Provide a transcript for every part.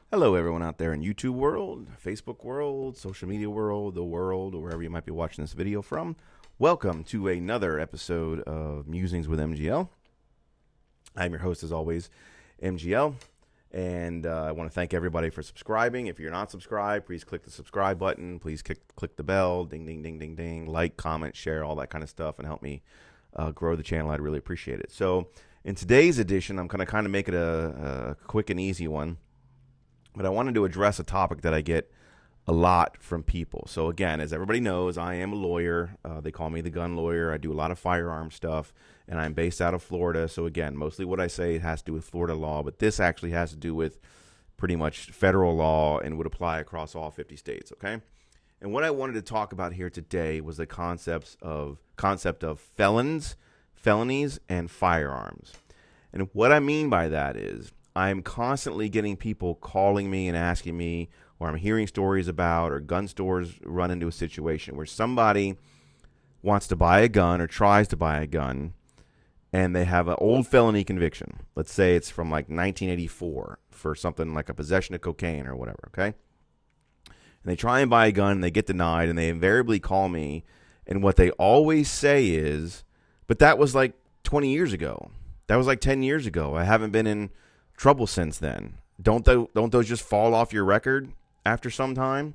Hello, everyone out there in YouTube world, Facebook world, social media world, the world, or wherever you might be watching this video from. Welcome to another episode of Musings with MGL. I'm your host, as always, MGL, and I want to thank everybody for subscribing. If you're not subscribed, please click the subscribe button. Please click the bell, ding, ding, ding, ding, ding. Like, comment, share, all that kind of stuff, and help me grow the channel. I'd really appreciate it. So, in today's edition, I'm going to kind of make it a quick and easy one. But I wanted to address a topic that I get a lot from people. So again, as everybody knows, I am a lawyer. They call me the gun lawyer. I do a lot of firearm stuff, and I'm based out of Florida. So again, mostly what I say has to do with Florida law, but this actually has to do with pretty much federal law and would apply across all 50 states, okay? And what I wanted to talk about here today was the concept of felonies, and firearms. And what I mean by that is I'm constantly getting people calling me and asking me, or I'm hearing stories about, or gun stores run into a situation where somebody wants to buy a gun or tries to buy a gun, and they have an old felony conviction. Let's say it's from like 1984 for something like a possession of cocaine or whatever, okay? And they try and buy a gun, and they get denied, and they invariably call me, and what they always say is, but that was like 20 years ago. That was like 10 years ago. I haven't been in trouble since then. Don't those just fall off your record after some time?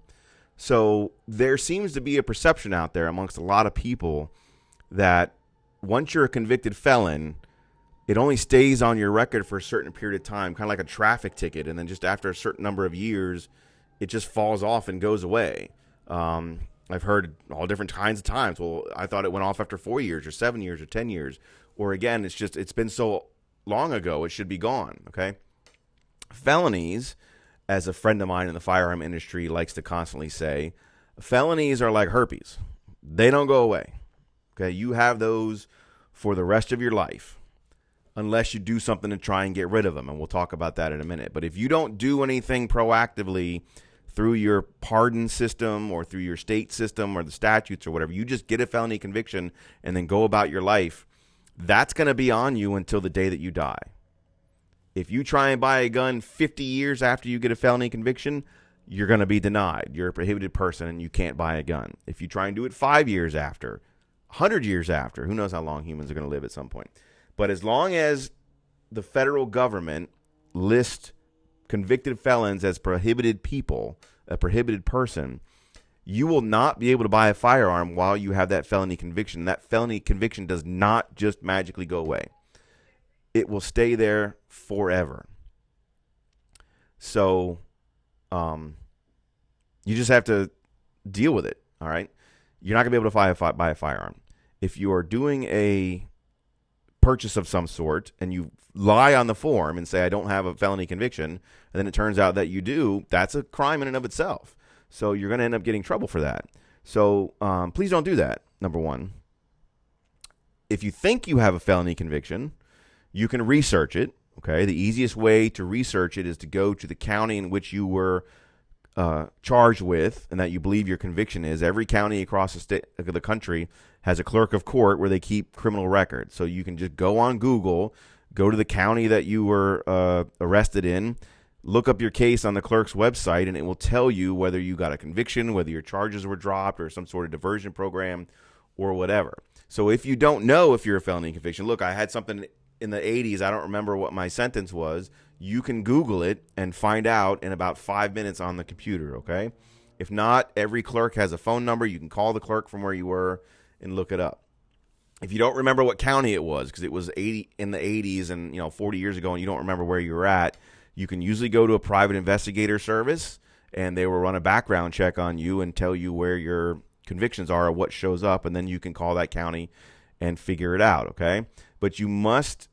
So there seems to be a perception out there amongst a lot of people that once you're a convicted felon, it only stays on your record for a certain period of time, kind of like a traffic ticket, and then just after a certain number of years, it just falls off and goes away. I've heard all different kinds of times. Well, I thought it went off after 4 years or 7 years or 10 years. Or again, it's been so long ago, it should be gone, okay? Felonies, as a friend of mine in the firearm industry likes to constantly say, felonies are like herpes. They don't go away, okay? You have those for the rest of your life unless you do something to try and get rid of them, and we'll talk about that in a minute. But if you don't do anything proactively through your pardon system or through your state system or the statutes or whatever, you just get a felony conviction and then go about your life, that's going to be on you until the day that you die. If you try and buy a gun 50 years after you get a felony conviction, you're going to be denied. You're a prohibited person and you can't buy a gun. If you try and do it 5 years after, 100 years after, who knows how long humans are going to live at some point. But as long as the federal government lists convicted felons as prohibited people, a prohibited person, you will not be able to buy a firearm while you have that felony conviction. That felony conviction does not just magically go away. It will stay there forever. So you just have to deal with it, all right? You're not going to be able to buy a firearm. If you are doing a purchase of some sort and you lie on the form and say, I don't have a felony conviction, and then it turns out that you do, that's a crime in and of itself. So you're going to end up getting trouble for that. So please don't do that, number one. If you think you have a felony conviction, you can research it, okay? The easiest way to research it is to go to the county in which you were charged with and that you believe your conviction is. Every county across the country has a clerk of court where they keep criminal records. So you can just go on Google, go to the county that you were arrested in, look up your case on the clerk's website, and it will tell you whether you got a conviction, whether your charges were dropped, or some sort of diversion program, or whatever. So if you don't know if you're a felony conviction, look, I had something in the 80s, I don't remember what my sentence was. You can Google it and find out in about 5 minutes on the computer, okay? If not, every clerk has a phone number. You can call the clerk from where you were and look it up. If you don't remember what county it was, because it was in the 80s and 40 years ago, and you don't remember where you were at, you can usually go to a private investigator service, and they will run a background check on you and tell you where your convictions are or what shows up, and then you can call that county and figure it out, okay? But you must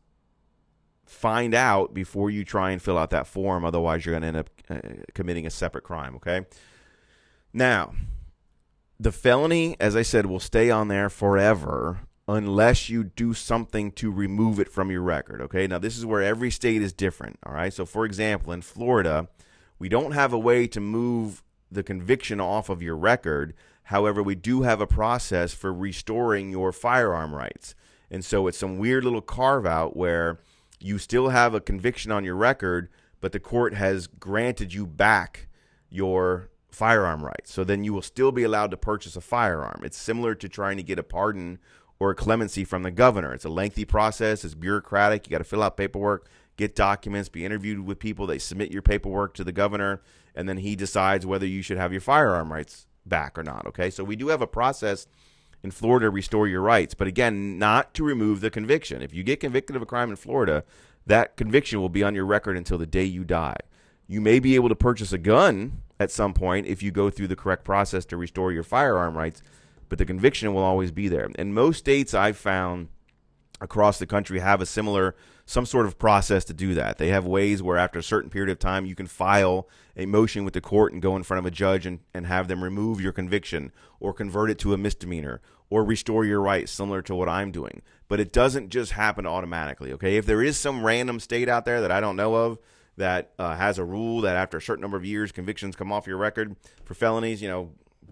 find out before you try and fill out that form. Otherwise, you're going to end up committing a separate crime, okay? Now, the felony, as I said, will stay on there forever unless you do something to remove it from your record, okay? Now, this is where every state is different, all right? So, for example, in Florida, we don't have a way to move the conviction off of your record. However, we do have a process for restoring your firearm rights. And so it's some weird little carve-out where you still have a conviction on your record, but the court has granted you back your firearm rights. So then you will still be allowed to purchase a firearm. It's similar to trying to get a pardon or a clemency from the governor. It's a lengthy process. It's bureaucratic. You got to fill out paperwork, get documents, be interviewed with people. They submit your paperwork to the governor, and then he decides whether you should have your firearm rights back or not. Okay, so we do have a process in Florida to restore your rights, but again, not to remove the conviction. If you get convicted of a crime in Florida, that conviction will be on your record until the day you die. You may be able to purchase a gun at some point if you go through the correct process to restore your firearm rights, but the conviction will always be there. And most states I've found across the country have some sort of process to do that. They have ways where after a certain period of time, you can file a motion with the court and go in front of a judge and have them remove your conviction or convert it to a misdemeanor or restore your rights, similar to what I'm doing. But it doesn't just happen automatically, okay? If there is some random state out there that I don't know of that has a rule that after a certain number of years, convictions come off your record for felonies,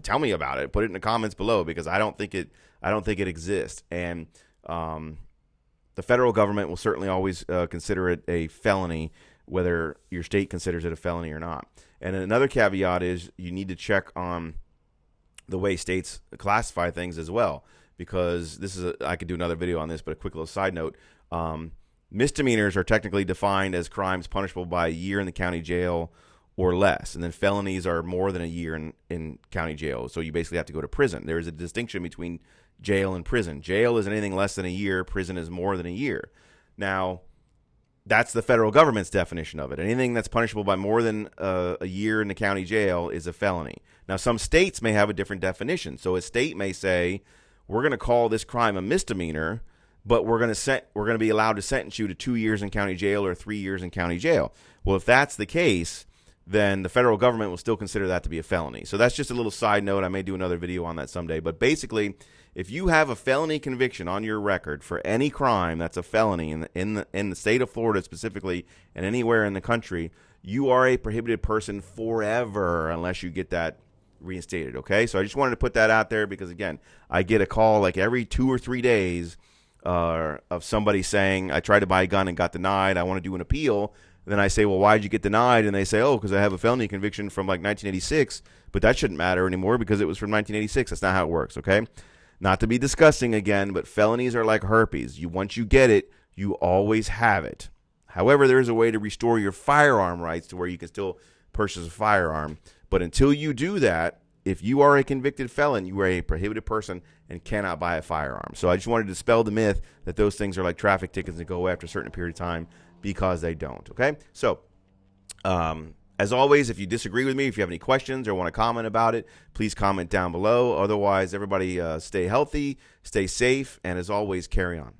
tell me about it. Put it in the comments below, because I don't think it exists. And the federal government will certainly always consider it a felony, whether your state considers it a felony or not. And another caveat is you need to check on the way states classify things as well, because I could do another video on this, but a quick little side note. Misdemeanors are technically defined as crimes punishable by a year in the county jail or less. And then felonies are more than a year in county jail. So you basically have to go to prison. There is a distinction between jail and prison. Jail is anything less than a year. Prison is more than a year. Now, that's the federal government's definition of it. Anything that's punishable by more than a year in the county jail is a felony. Now, some states may have a different definition. So a state may say, we're going to call this crime a misdemeanor, but we're going to be allowed to sentence you to 2 years in county jail or 3 years in county jail. Well, if that's the case, then the federal government will still consider that to be a felony. So that's just a little side note. I may do another video on that someday. But basically, if you have a felony conviction on your record for any crime that's a felony in the state of Florida specifically, and anywhere in the country, you are a prohibited person forever unless you get that reinstated. Okay, so I just wanted to put that out there, because again, I get a call like every 2 or 3 days of somebody saying, I tried to buy a gun and got denied. I want to do an appeal. Then I say, well, why did you get denied? And they say, oh, because I have a felony conviction from like 1986, but that shouldn't matter anymore because it was from 1986. That's not how it works, okay? Not to be disgusting again, but felonies are like herpes. Once you get it, you always have it. However, there is a way to restore your firearm rights to where you can still purchase a firearm. But until you do that, if you are a convicted felon, you are a prohibited person and cannot buy a firearm. So I just wanted to dispel the myth that those things are like traffic tickets that go away after a certain period of time, because they don't. Okay, so as always, if you disagree with me, if you have any questions or want to comment about it, please comment down below. Otherwise, everybody stay healthy, stay safe, and as always, carry on.